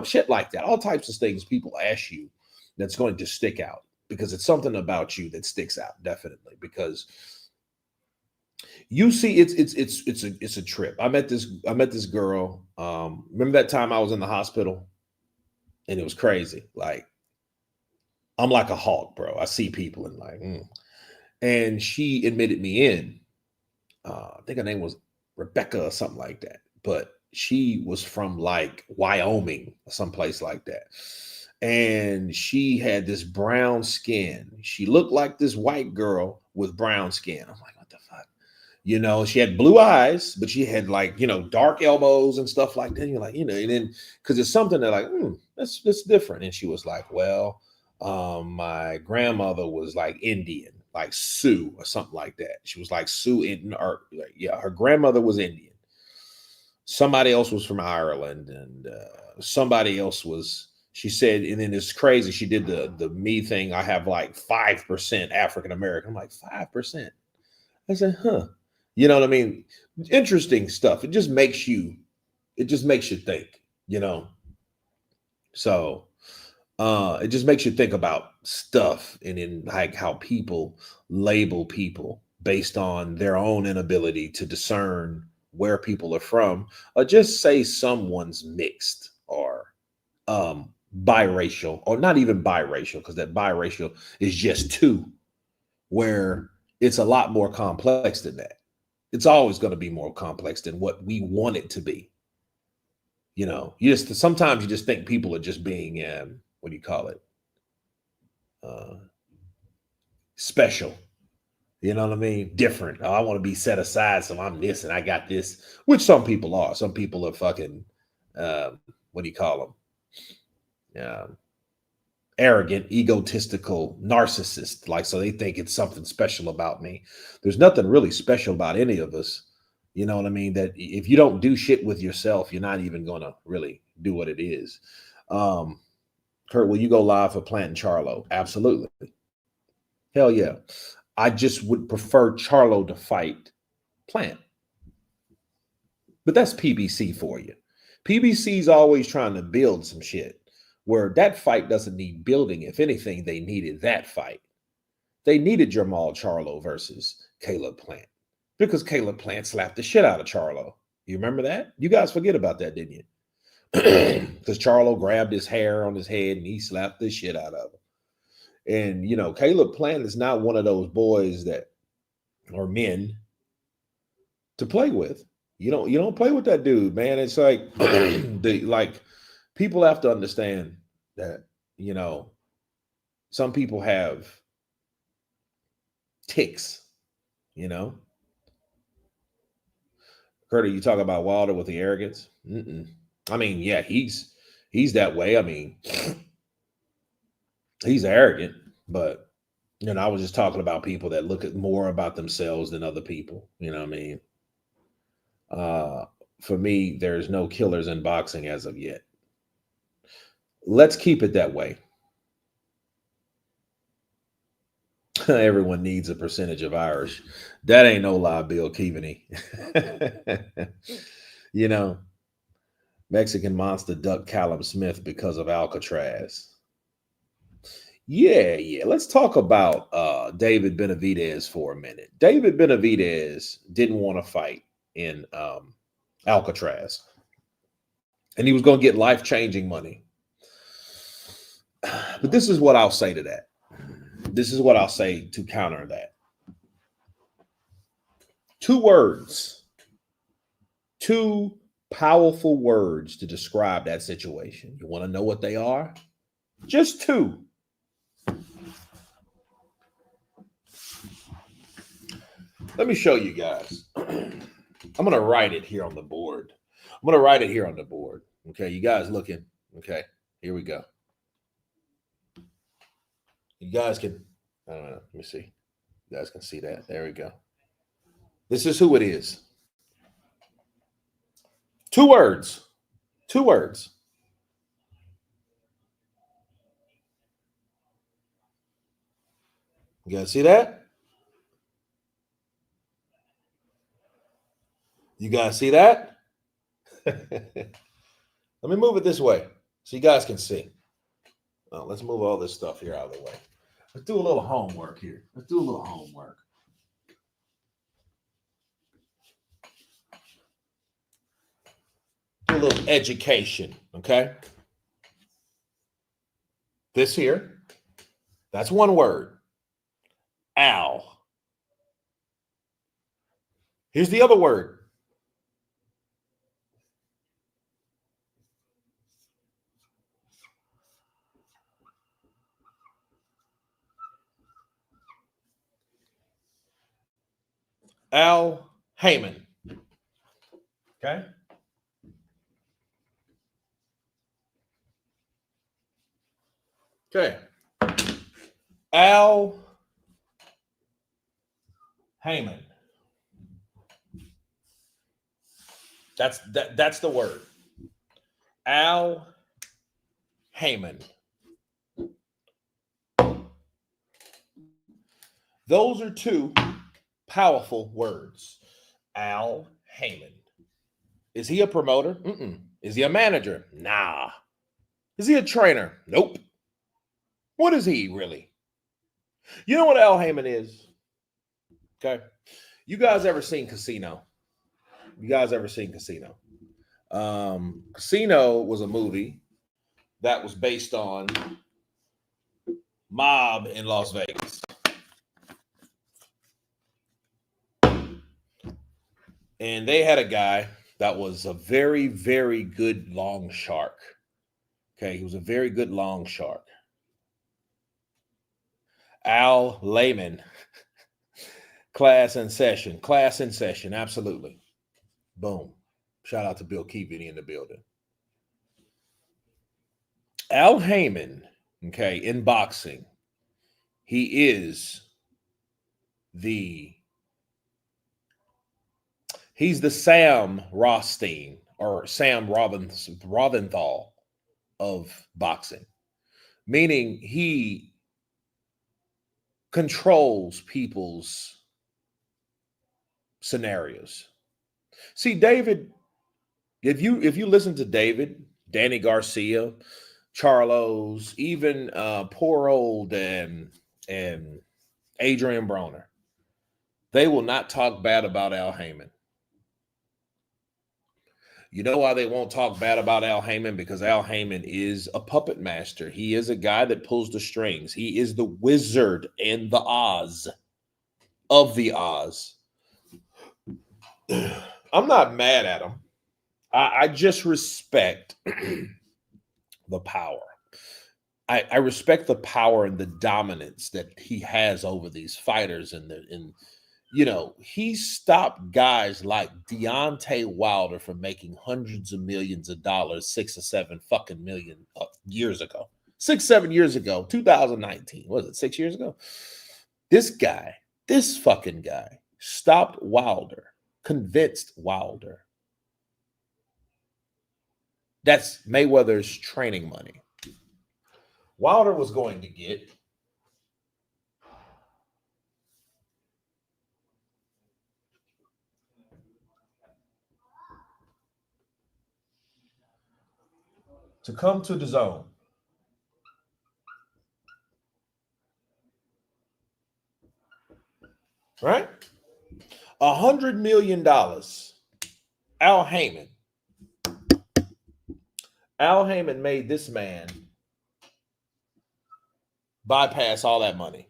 shit like that. All types of things people ask you that's going to stick out because it's something about you that sticks out, definitely. Because you see, it's a trip. I met this girl. Remember that time I was in the hospital and it was crazy. Like, I'm like a hawk, bro. I see people and like, and she admitted me in. I think her name was Rebecca or something like that. But she was from like Wyoming or someplace like that. And she had this brown skin. She looked like this white girl with brown skin. I'm like, what the fuck? She had blue eyes, but she had like, dark elbows and stuff like that. You're like, and then because it's something that like, that's different. And she was like, well, my grandmother was like Indian, like Sioux or something like that. She was like Sioux Indian, or like, yeah, her grandmother was Indian. Somebody else was from Ireland, and somebody else was. She said, and then it's crazy. She did the me thing. I have like 5% African American. I'm like 5%. I said, huh. You know what I mean? Interesting stuff. It just makes you think, you know. So it just makes you think about stuff, and in like how people label people based on their own inability to discern where people are from, or just say someone's mixed or biracial, or not even biracial, because that biracial is just two, where it's a lot more complex than that. It's always going to be more complex than what we want it to be. Sometimes you just think people are just being what do you call it? Uh, Special. You know what I mean? Different. Oh, I want to be set aside, so I'm this and I got this, which some people are. Some people are fucking, what do you call them? Arrogant, egotistical narcissist. Like, so they think it's something special about me. There's nothing really special about any of us. You know what I mean? That if you don't do shit with yourself, you're not even going to really do what it is. Kurt, will you go live for Plant and Charlo? Absolutely. Hell yeah. I just would prefer Charlo to fight Plant. But that's PBC for you. PBC's always trying to build some shit where that fight doesn't need building. If anything, they needed that fight. They needed Jamal Charlo versus Caleb Plant because Caleb Plant slapped the shit out of Charlo. You remember that? You guys forget about that, didn't you? because Charlo grabbed his hair on his head and he slapped the shit out of him. And Caleb Plant is not one of those boys that or men to play with. You don't play with that dude, man. It's like people have to understand that some people have ticks. Curtis, you talk about Wilder with the arrogance. Mm-mm. I mean, yeah, he's that way. I mean, he's arrogant, but I was just talking about people that look at more about themselves than other people. You know what I mean? For me, there's no killers in boxing as of yet. Let's keep it that way. Everyone needs a percentage of Irish. That ain't no lie, Bill Keaveney. Mexican monster ducked Callum Smith because of Alcatraz. Yeah. Let's talk about David Benavidez for a minute. David Benavidez didn't want to fight in Alcatraz, and he was going to get life-changing money. But this is what I'll say to that. This is what I'll say to counter that. 2 words. 2 powerful words to describe that situation. You want to know what they are? Just 2. Let me show you guys. I'm going to write it here on the board. Okay, you guys looking? Okay, here we go. You guys can, I don't know, let me see. You guys can see that. There we go. This is who it is. 2 words. 2 words. You guys see that? You guys see that? Let me move it this way so you guys can see. Well, let's move all this stuff here out of the way. Let's do a little homework here. Do a little education, okay? This here, that's 1 word. Al. Here's the other word. Al Haymon. Okay? Okay. Al Haymon. That's the word. Al Haymon. Those are 2 powerful words. Al Haymon. Is he a promoter? Mm-mm. Is he a manager? Nah. Is he a trainer? Nope. What is he really? You know what Al Haymon is? Okay. You guys ever seen Casino? Casino was a movie that was based on mob in Las Vegas. And they had a guy that was a very, very good long shark. Okay, he was a very good long shark. Al Layman. Class in session, absolutely. Boom. Shout out to Bill Keaveney in the building. Al Haymon, okay, in boxing, he's the Sam Rothstein or Sam Rosenthal of boxing, meaning he controls people's scenarios. See, David, if you listen to David, Danny Garcia, Charlos, even poor old and Adrian Broner, they will not talk bad about Al Haymon. You know why they won't talk bad about Al Haymon? Because Al Haymon is a puppet master. He is a guy that pulls the strings. He is the wizard in the Oz of the Oz. I'm not mad at him. I just respect the power. I respect the power and the dominance that he has over these fighters, and he stopped guys like Deontay Wilder from making hundreds of millions of dollars 6 or 7 fucking million years ago. 6-7 years ago, 2019. Was it 6 years ago? This fucking guy stopped Wilder, convinced Wilder. That's Mayweather's training money. Wilder was going to get to come to the zone. Right? $100 million. Al Haymon. Al Haymon made this man bypass all that money.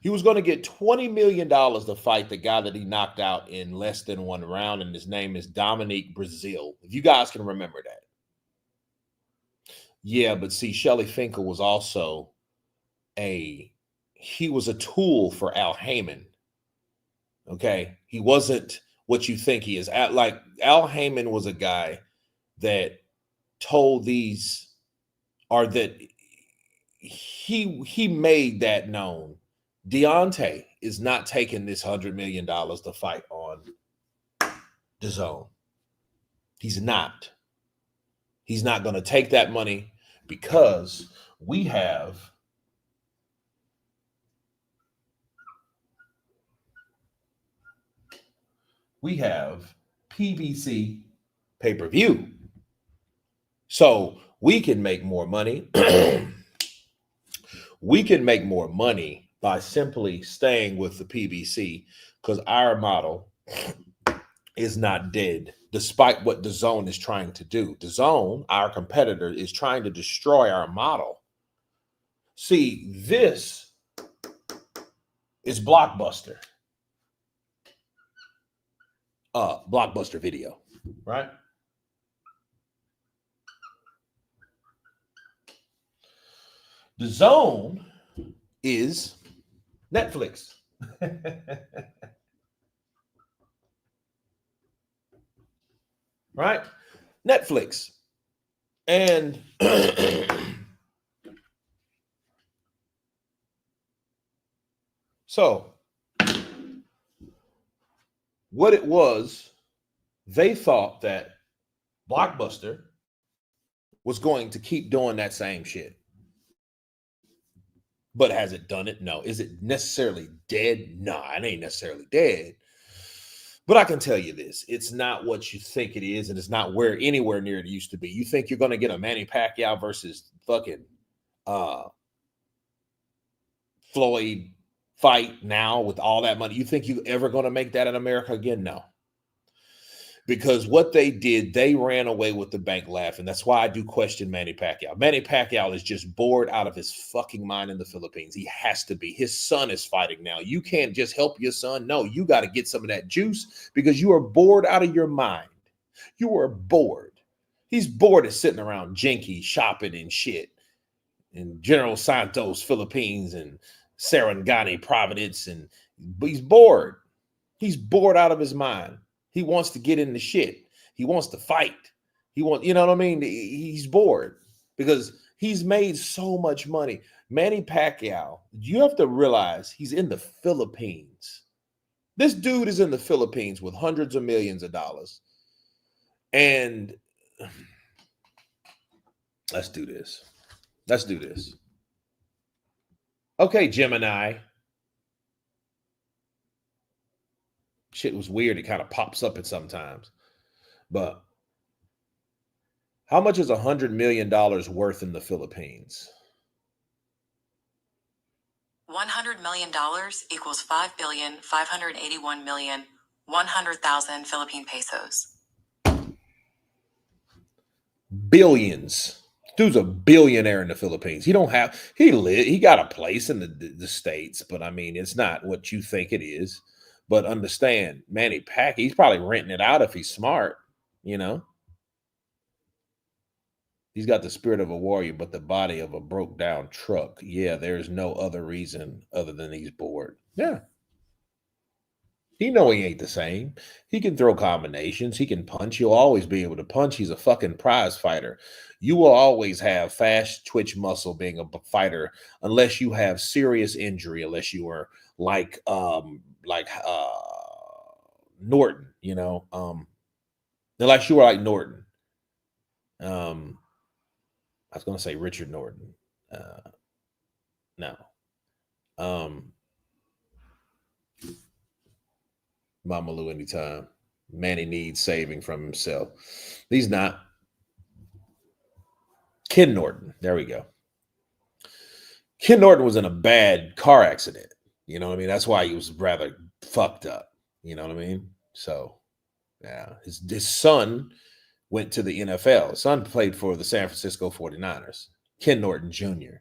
He was going to get $20 million to fight the guy that he knocked out in less than 1 round, and his name is Dominique Brazil. If you guys can remember that. Yeah, but see, Shelly Finkel was also he was a tool for Al Haymon. Okay? He wasn't what you think he is. Like, Al Haymon was a guy that told these, or that he made that known. Deontay is not taking this $100 million to fight on the zone. He's not. He's not going to take that money because we have PBC pay-per-view. So we can make more money. We can make more money by simply staying with the PBC, because our model is not dead, despite what DAZN is trying to do. DAZN, our competitor, is trying to destroy our model. See, this is Blockbuster. Blockbuster Video, right? DAZN is Netflix. Right? Netflix. And so what it was, they thought that Blockbuster was going to keep doing that same shit. But has it done it? No. Is it necessarily dead? No, it ain't necessarily dead. But I can tell you this, it's not what you think it is, and it's not anywhere near it used to be. You think you're going to get a Manny Pacquiao versus fucking Floyd fight now with all that money? You think you ever going to make that in America again? No. Because what they did, they ran away with the bank laughing. That's why I do question Manny Pacquiao. Manny Pacquiao is just bored out of his fucking mind in the Philippines. He has to be. His son is fighting now. You can't just help your son. No, you got to get some of that juice because you are bored out of your mind. You are bored. He's bored of sitting around Jinky shopping and shit in General Santos, Philippines, and Sarangani, Providence, and he's bored. He's bored out of his mind. He wants to get in the shit. He wants to fight. You know what I mean? He's bored because he's made so much money. Manny Pacquiao, you have to realize he's in the Philippines. This dude is in the Philippines with hundreds of millions of dollars. And let's do this. Okay, Gemini. Shit was weird. It kind of pops up at sometimes. But how much is $100 million worth in the Philippines? $100 million equals $5,581,192,000 100,000 Philippine pesos. Billions. Dude's a billionaire in the Philippines. He got a place in the States, but I mean, it's not what you think it is. But understand, Manny Pacquiao, he's probably renting it out if he's smart, you know. He's got the spirit of a warrior, but the body of a broke down truck. Yeah, there's no other reason other than he's bored. Yeah. He know he ain't the same. He can throw combinations. He can punch. He'll always be able to punch. He's a fucking prize fighter. You will always have fast twitch muscle being a fighter unless you have serious injury, unless you are like Norton, you know. Unless you were like Norton. I was gonna say Richard Norton. No. Mama Lou anytime. Manny needs saving from himself. He's not. Ken Norton. There we go. Ken Norton was in a bad car accident. You know what I mean? That's why he was rather fucked up. You know what I mean? So, yeah. His son went to the NFL. His son played for the San Francisco 49ers. Ken Norton Jr.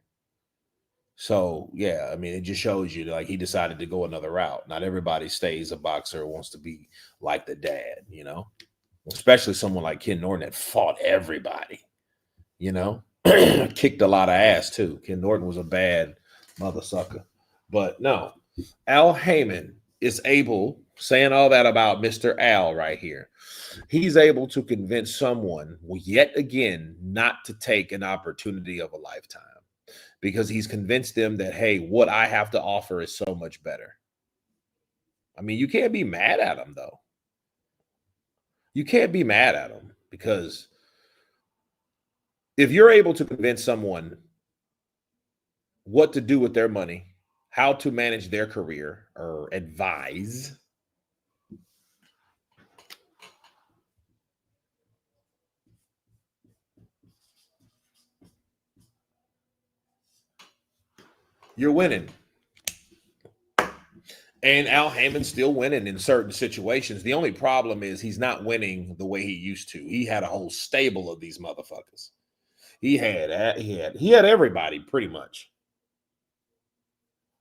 So, yeah, I mean, it just shows you like he decided to go another route. Not everybody stays a boxer or wants to be like the dad, you know? Especially someone like Ken Norton that fought everybody, you know? Kicked a lot of ass, too. Ken Norton was a bad mother sucker. But no, Al Haymon is able, saying all that about Mr. Al right here, he's able to convince someone, yet again, not to take an opportunity of a lifetime. Because he's convinced them that, hey, what I have to offer is so much better. I mean, you can't be mad at him, though. You can't be mad at him because if you're able to convince someone what to do with their money, how to manage their career, or advise, you're winning. And Al Haymon's still winning in certain situations. The only problem is he's not winning the way he used to. He had a whole stable of these motherfuckers. He had everybody pretty much.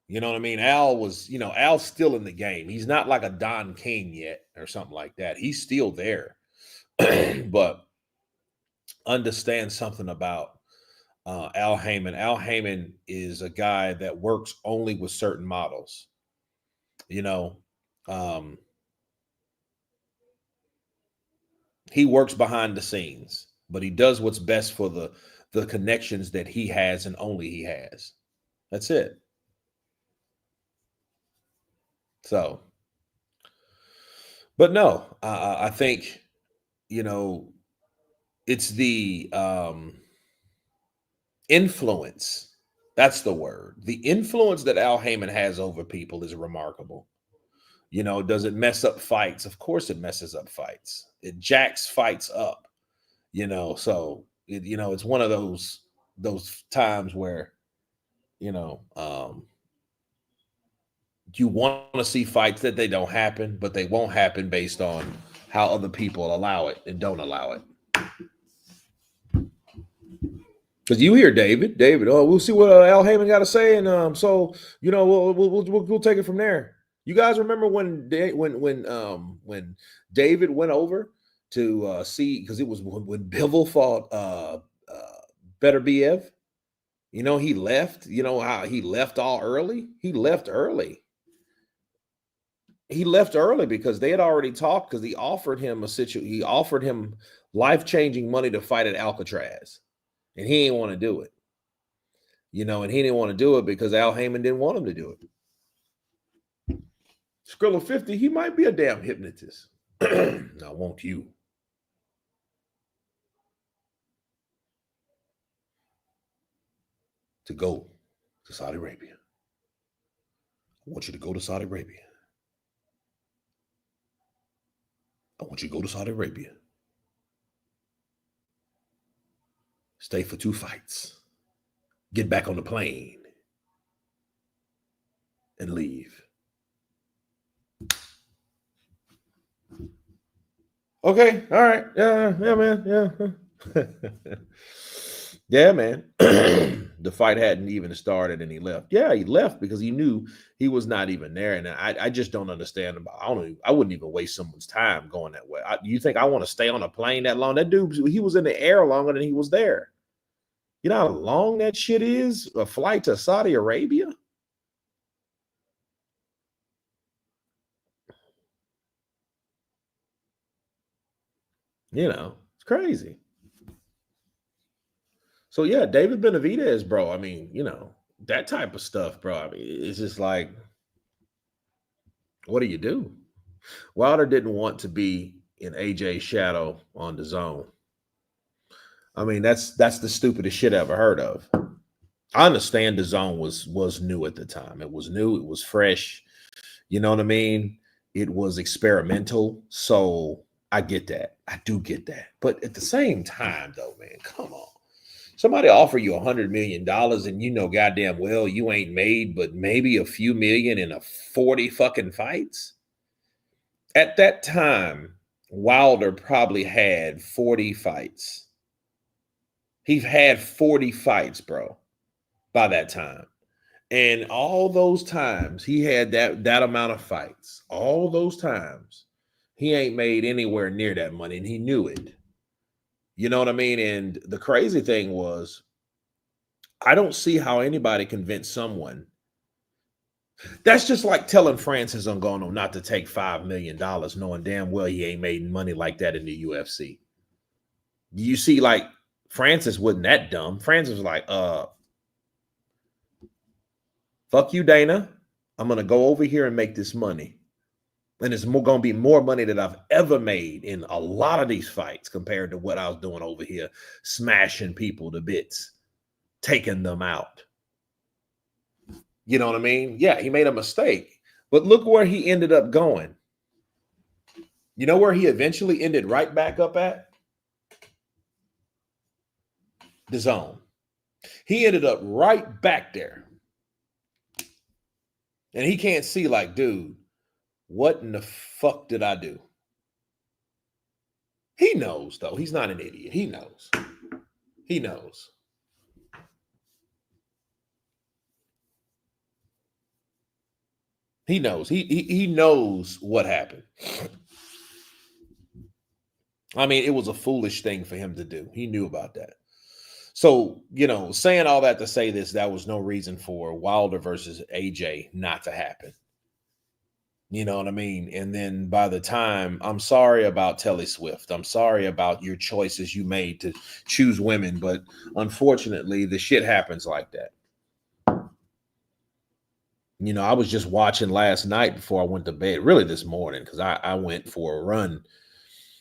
You know what I mean? Al's still in the game. He's not like a Don King yet or something like that. He's still there. But understand something about Al Haymon. Al Haymon is a guy that works only with certain models. You know, he works behind the scenes, but he does what's best for the connections that he has and only he has. That's it. So, but no, I think, you know, it's the influence. That's the word. The influence that Al Haymon has over people is remarkable. You know, does it mess up fights? Of course it messes up fights. It jacks fights up, you know, so it's one of those times where, you know, you want to see fights that they don't happen, but they won't happen based on how other people allow it and don't allow it. Because you hear David, oh, we'll see what Al Haymon got to say, and so you know we'll take it from there. You guys remember when David went over to see, because it was when Bivol fought Beterbiev. You know, he left. You know how he left all early? He left early. He left early because they had already talked, because he offered him he offered him life-changing money to fight at Alcatraz. And he didn't want to do it. You know, and he didn't want to do it because Al Haymon didn't want him to do it. Skrilla 50, he might be a damn hypnotist. Now, won't you? To go to Saudi Arabia. I want you to go to Saudi Arabia. I want you to go to Saudi Arabia. Stay for 2 fights. Get back on the plane. And leave. Okay, all right, yeah, yeah, man, yeah, yeah, man. The fight hadn't even started, and he left. Yeah, he left because he knew he was not even there, and I just don't understand about. I wouldn't even waste someone's time going that way. You think I want to stay on a plane that long? That dude, he was in the air longer than he was there. You know how long that shit is? A flight to Saudi Arabia? It's crazy. So yeah, David Benavidez, bro. I mean, that type of stuff, bro. I mean, it's just like, what do you do? Wilder didn't want to be in AJ's shadow on the zone. I mean, that's the stupidest shit I ever heard of. I understand the zone was new at the time. It was new, it was fresh. You know what I mean? It was experimental. So I get that. I do get that. But at the same time, though, man, come on. Somebody offer you $100 million and you know goddamn well you ain't made but maybe a few million in a 40 fucking fights. At that time, Wilder probably had 40 fights. He's had 40 fights, bro, by that time. And all those times he had that amount of fights, all those times, he ain't made anywhere near that money, and he knew it. You know what I mean? And the crazy thing was, I don't see how anybody convinced someone. That's just like telling Francis Ngannou not to take $5 million, knowing damn well he ain't made money like that in the UFC. You see, like, Francis wasn't that dumb. Francis was like, fuck you, Dana. I'm gonna go over here and make this money. And it's gonna be more money than I've ever made in a lot of these fights compared to what I was doing over here, smashing people to bits, taking them out. You know what I mean? Yeah, he made a mistake. But look where he ended up going. You know where he eventually ended right back up at? The zone. He ended up right back there. And he can't see, like, dude, what in the fuck did I do? He knows, though. He's not an idiot. He knows. He knows. He knows. He knows what happened. I mean, it was a foolish thing for him to do. He knew about that. So, saying all that to say this, that was no reason for Wilder versus AJ not to happen. You know what I mean? And then by the time, I'm sorry about Telly Swift. I'm sorry about your choices you made to choose women, but unfortunately, the shit happens like that. I was just watching last night before I went to bed, really this morning, because I went for a run,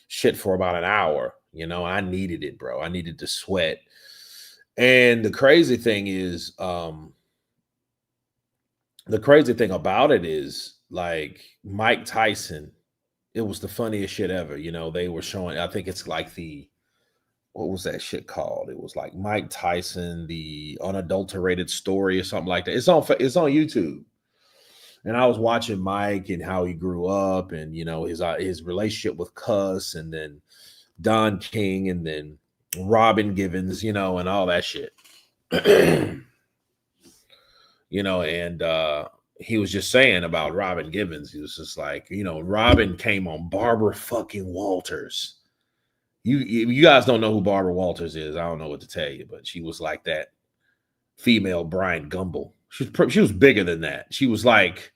shit, for about an hour. I needed it, bro. I needed to sweat. And the crazy thing is, the crazy thing about it is, like, Mike Tyson, it was the funniest shit ever. They were showing, I think it's like what was that shit called? It was like Mike Tyson, the unadulterated story or something like that. It's on YouTube. And I was watching Mike and how he grew up, and his relationship with Cuss, and then Don King, and then Robin Givens, and all that shit. And he was just saying about Robin Givens. He was just like, Robin came on Barbara fucking Walters. You guys don't know who Barbara Walters is. I don't know what to tell you, but she was like that female Brian Gumble. She was bigger than that. She was like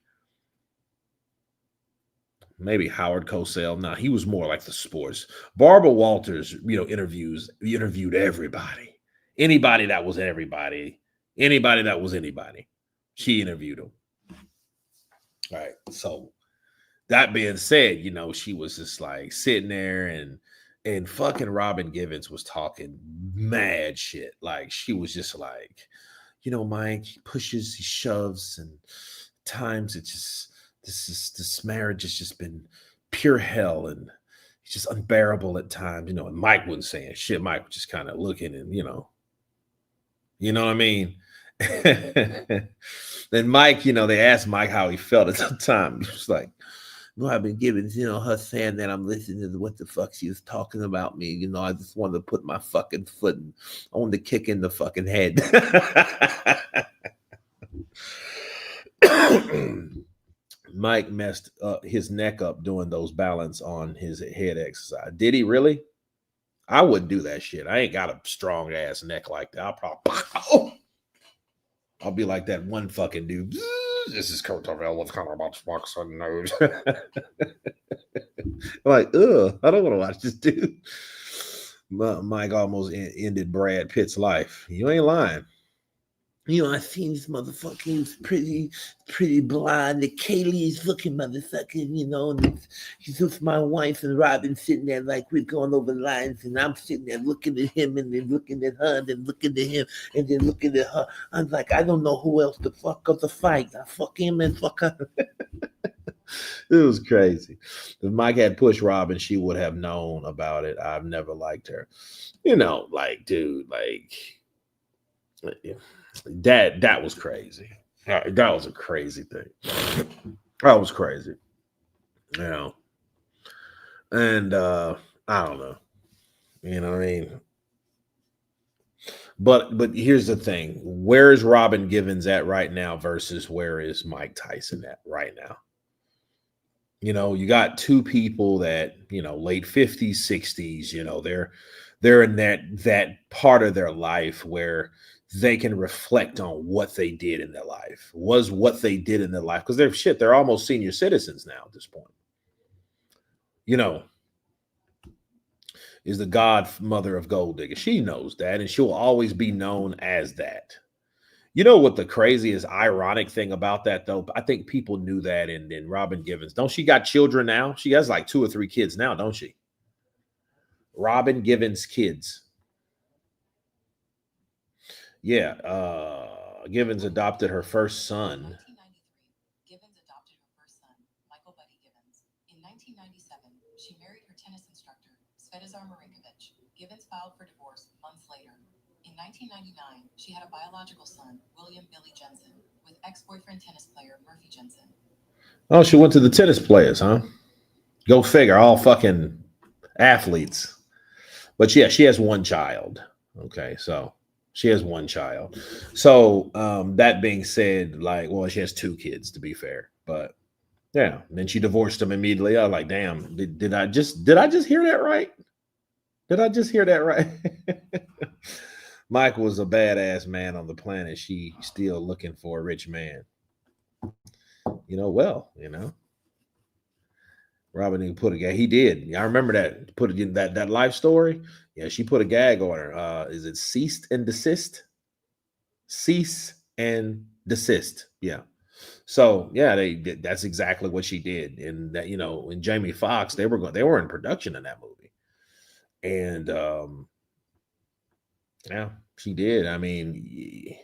maybe Howard Cosell. No, he was more like the sports. Barbara Walters, interviewed everybody. Anybody that was everybody. Anybody that was anybody. She interviewed him. All right. So that being said, she was just like sitting there, and fucking Robin Givens was talking mad shit. Like, she was just like, Mike, he pushes, he shoves, and times it's just this marriage has just been pure hell, and it's just unbearable at times, and Mike wasn't saying shit. Mike was just kind of looking, and you know what I mean? Then Mike, they asked Mike how he felt at the time. He was like, Robin Givens, her saying that I'm listening to what the fuck she was talking about me. I just wanted to put my fucking foot on the kick in the fucking head. Mike messed his neck up doing those balance on his head exercise. Did he really? I wouldn't do that shit. I ain't got a strong ass neck like that. I'll be like that one fucking dude. This is Kurt Terrell with kind of about Fox on nose. Like, I don't want to watch this dude. Mike almost ended Brad Pitt's life. You ain't lying. I seen this motherfucker. He's pretty blind. The Kaylee's looking motherfucker, and he's with my wife and Robin sitting there like we're going over lines, and I'm sitting there looking at him and then looking at her and then looking at him and then looking at her. I'm like, I don't know who else to fuck up the fight. I fuck him and fuck her. It was crazy. If Mike had pushed Robin, she would have known about it. I've never liked her. Like, dude, like... That was crazy. That was a crazy thing. That was crazy. And I don't know. You know what I mean? But here's the thing. Where is Robin Givens at right now versus where is Mike Tyson at right now? You got two people that, late 50s, 60s, they're in that part of their life where they can reflect on what they did in their life. Was what they did in their life, because they're almost senior citizens now at this point. Is the godmother of gold digger. She knows that, and she'll always be known as that. What the craziest, ironic thing about that, though? I think people knew that, and then Robin Givens, don't she got children now? She has like 2 or 3 kids now, don't she? Robin Givens' kids. Yeah, Givens adopted her first son. Givens adopted her first son, Michael Buddy Givens. In 1997, she married her tennis instructor, Svetozar Marinkovic. Givens filed for divorce months later. In 1999, she had a biological son, William Billy Jensen, with ex-boyfriend tennis player Murphy Jensen. Oh, she went to the tennis players, huh? Go figure, all fucking athletes. But yeah, she has one child. Okay, so she has one child. So that being said, she has 2 kids to be fair. But yeah, then she divorced him immediately. I was like, damn, did I just hear that right? Did I just hear that right? Mike was a badass man on the planet. She still looking for a rich man. Robin didn't put a gag. He did. I remember that. Put it in that life story. Yeah, she put a gag on her. Is it cease and desist? Cease and desist. Yeah. So yeah, that's exactly what she did. And that, in Jamie Foxx, they were in production in that movie. And yeah, she did. I mean,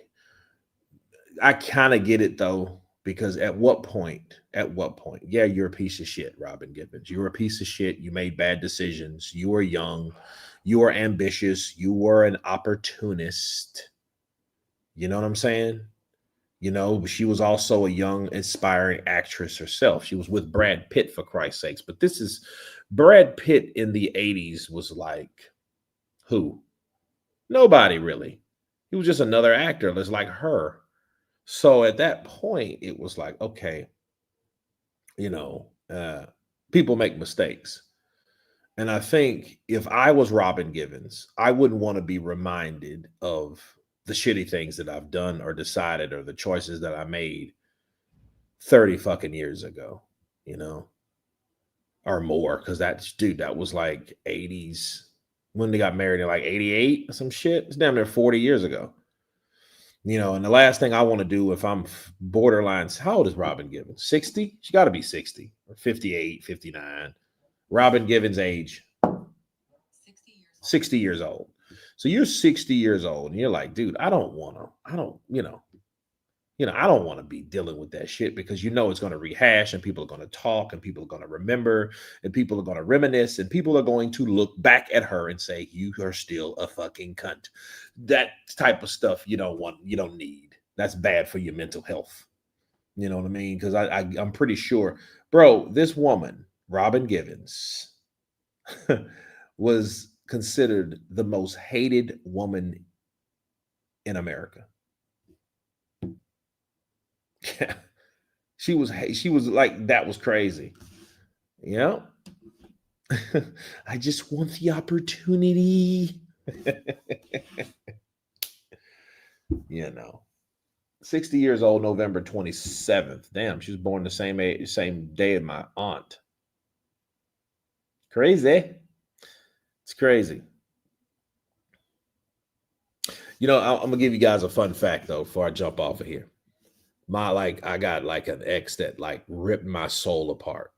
I kind of get it though. Because at what point, yeah, you're a piece of shit, Robin Givens. You're a piece of shit. You made bad decisions. You were young. You were ambitious. You were an opportunist. You know what I'm saying? She was also a young, inspiring actress herself. She was with Brad Pitt, for Christ's sakes. But this is Brad Pitt in the 80s was like, who? Nobody really. He was just another actor that's like her. So at that point, it was like, okay, people make mistakes. And I think if I was Robin Givens, I wouldn't want to be reminded of the shitty things that I've done or decided or the choices that I made 30 fucking years ago, or more. Because that was like 80s when they got married in like 88 or some shit. It's damn near 40 years ago. And the last thing I want to do if I'm borderline, how old is Robin Givens? 60? She got to be 60 or 58, 59. Robin Givens' age? 60 years old. So you're 60 years old and you're like, dude, I don't want to be dealing with that shit because it's going to rehash and people are going to talk and people are going to remember and people are going to reminisce and people are going to look back at her and say, you are still a fucking cunt. That type of stuff you don't need. That's bad for your mental health. You know what I mean? Because I'm pretty sure, bro, this woman, Robin Givens, was considered the most hated woman in America. Yeah, she was like that was crazy. Yeah. I just want the opportunity. You know. 60 years old, November 27th. Damn, she was born the same day as my aunt. Crazy. It's crazy. You know, I'm gonna give you guys a fun fact though before I jump off of here. I got like an ex that like ripped my soul apart.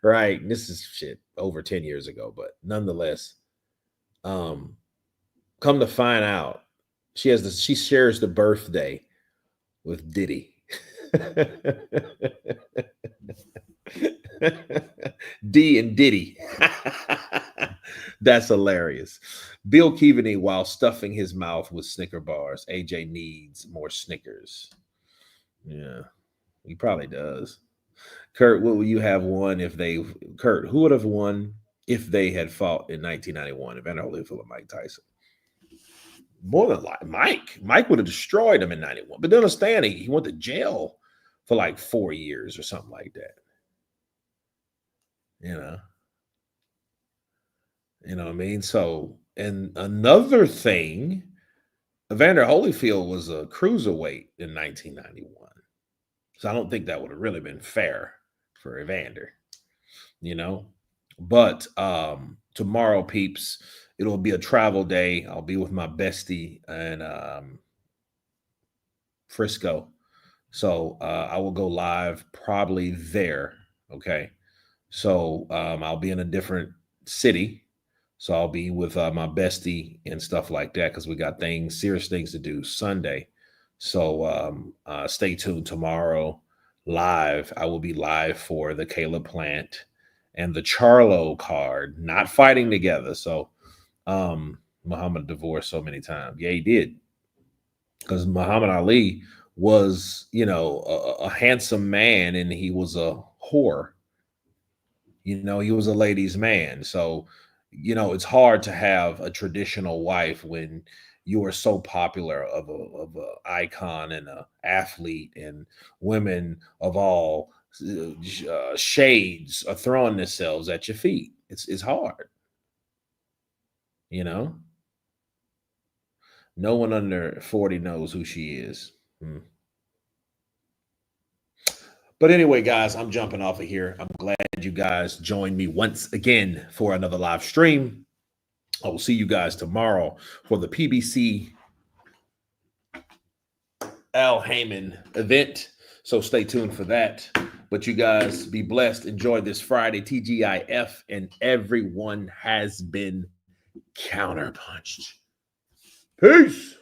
Right. This is shit over 10 years ago, but nonetheless, um, come to find out, she shares the birthday with Diddy. D and Diddy. That's hilarious. Bill Keaveney, while stuffing his mouth with Snicker bars, AJ needs more Snickers. Yeah, he probably does. Kurt, what would you have won if they? Kurt, who would have won if they had fought in 1991? Evander Holyfield or Mike Tyson? More than like Mike. Mike would have destroyed him in 91. But understand, he went to jail for like 4 years or something like that. You know, you know what I mean? So, and another thing, Evander Holyfield was a cruiserweight in 1991. So I don't think that would have really been fair for Evander, you know. But tomorrow, peeps, it'll be a travel day. I'll be with my bestie in Frisco. So I will go live probably there. Okay. So I'll be in a different city. So I'll be with my bestie and stuff like that because we got serious things to do Sunday. So stay tuned tomorrow live. I will be live for the Caleb Plant and the Charlo card, not fighting together. So Muhammad divorced so many times. Yeah, he did. Because Muhammad Ali was, you know, a handsome man and he was a whore. You know, he was a ladies' man. So, you know, it's hard to have a traditional wife when you are so popular of a icon and a athlete, and women of all shades are throwing themselves at your feet. It's hard, you know. No one under 40 knows who she is. Hmm. But anyway, guys, I'm jumping off of here. I'm glad you guys joined me once again for another live stream. I will see you guys tomorrow for the PBC Al Haymon event. So stay tuned for that. But you guys be blessed. Enjoy this Friday, TGIF, and everyone has been counterpunched. Peace.